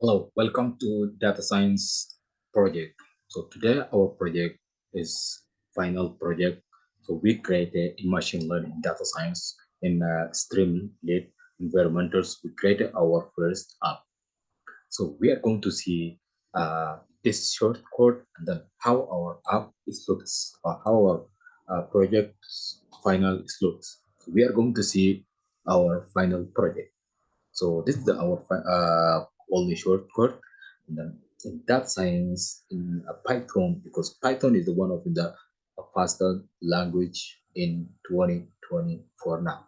Hello, welcome to Data Science project. So today our project is final project. So we created a machine learning data science in Streamlit environmentals. We created our first app. So we are going to see this short code and then how our app is looks or how our project's final is looks. So we are going to see our final project. So this is our only shortcut. And then in data science in Python, because Python is the one of the faster language in 2024 now.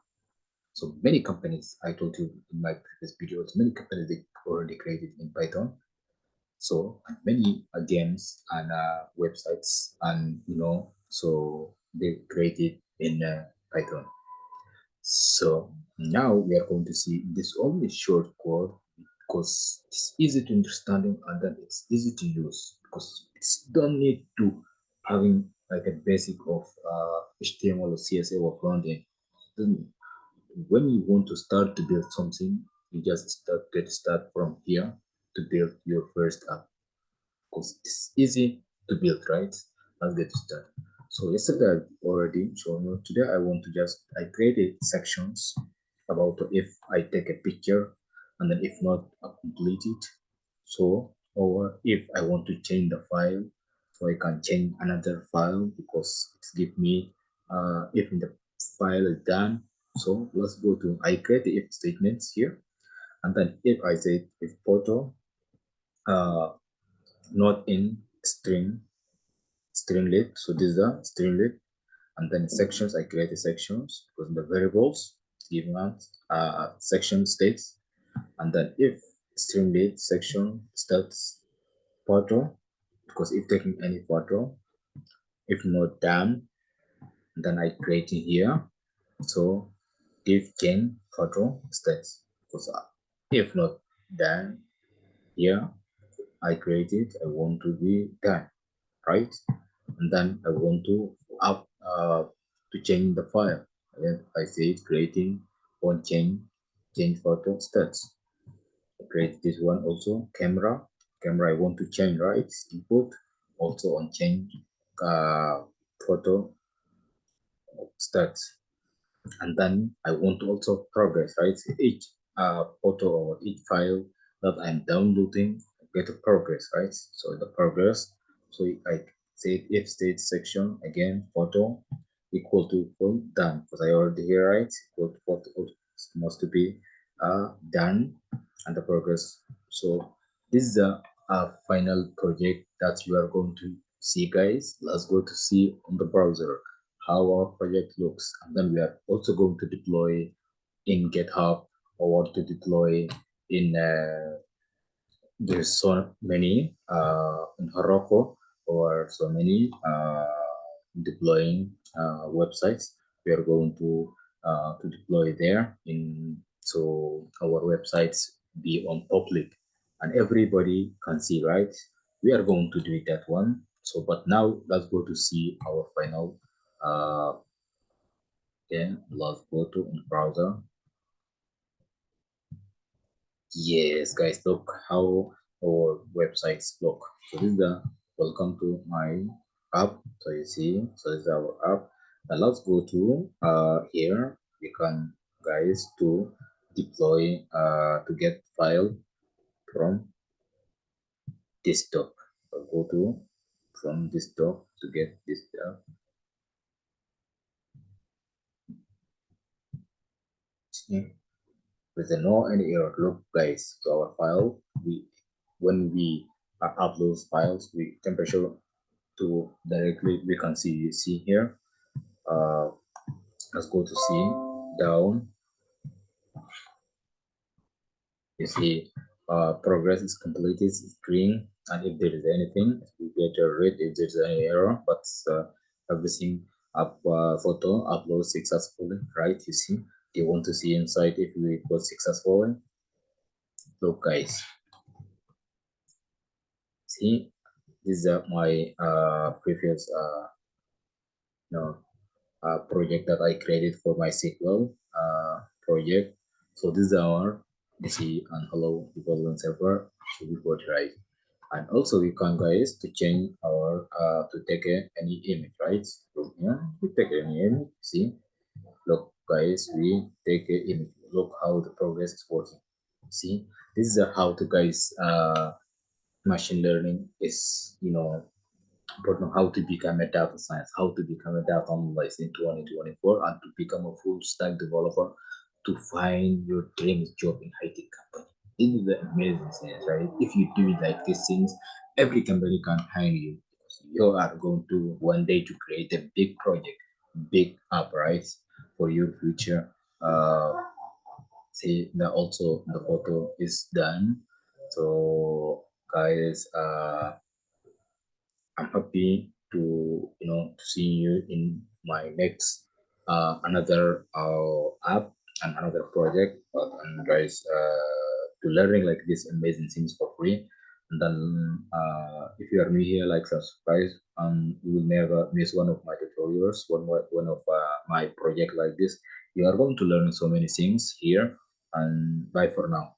So many companies, I told you in my previous videos, many companies they already created in Python. So and many games and websites and so they created in Python. So now we are going to see this only short code because it's easy to understanding and then it's easy to use because it's don't need to having like a basic of HTML or CSS or front end. When you want to start to build something, you just start from here to build your first app because it's easy to build, right? Let's get started. So yesterday I've already shown you. Today I want to I created sections about if I take a picture and then if not I complete it. So or if I want to change the file, so I can change another file because it's give me if the file is done. So let's go to I create the if statements here, and then if I say if photo uh not in Streamlit. So this is a Streamlit, and then sections. I create the sections because the variables given out section states, and then if Streamlit section starts photo, because if taking any photo, if not done, then I create in here. So if change photo states because if not done here, I create it. I want to be done, right? And then I want to up to change the file. And I say creating on change photo stats. I create this one also camera I want to change, right? Input also on change photo stats. And then I want to also progress, right? Each photo or each file that I'm downloading, I get a progress, right? So the progress, so I say if state section again photo equal to full done because I already here, right? Equal to photo must be done and the progress. So this is a final project that you are going to see, guys. Let's go to see on the browser how our project looks, and then we are also going to deploy in GitHub or to deploy in there's so many in Heroku or so many deploying websites. We are going to deploy there in so our websites be on public and everybody can see, right? We are going to do it that one. So but now let's go to see our final then let's go to in browser. Yes, guys, look how our websites look. So this is the welcome to my app. So you see, so this is our app. Now let's go to here. We can guys to deploy to get file from desktop. So go to from desktop to get this app. With no any error. Look, guys, so our file we when we upload files, we temperature to directly we can see here. Let's go to see down. You see progress is completed, it's green, and if there is anything, we get a red if there's any error. But everything photo upload successfully, right? You see, you want to see inside if we was successfully. Look, guys, see, this is my previous project that I created for my SQL project. So this is our DC and hello development server. So we go right. And also we can guys to change our to take any image, right? So yeah, we take any image. See, look guys, we take a image. Look how the progress is working. See, this is how to guys machine learning is, but know how to become a data science, how to become a data analyst in 2024, and to become a full stack developer to find your dream job in high tech company. This is the amazing thing, right? If you do like these things, every company can hire you because you are going to one day to create a big project, big app, right? For your future. See, the also the photo is done. So guys, I'm happy to to see you in my next another app and another project, and guys, to learning like this amazing things for free. And then if you are new here, like subscribe, and you will never miss one of my tutorials, one of my project like this. You are going to learn so many things here. And bye for now.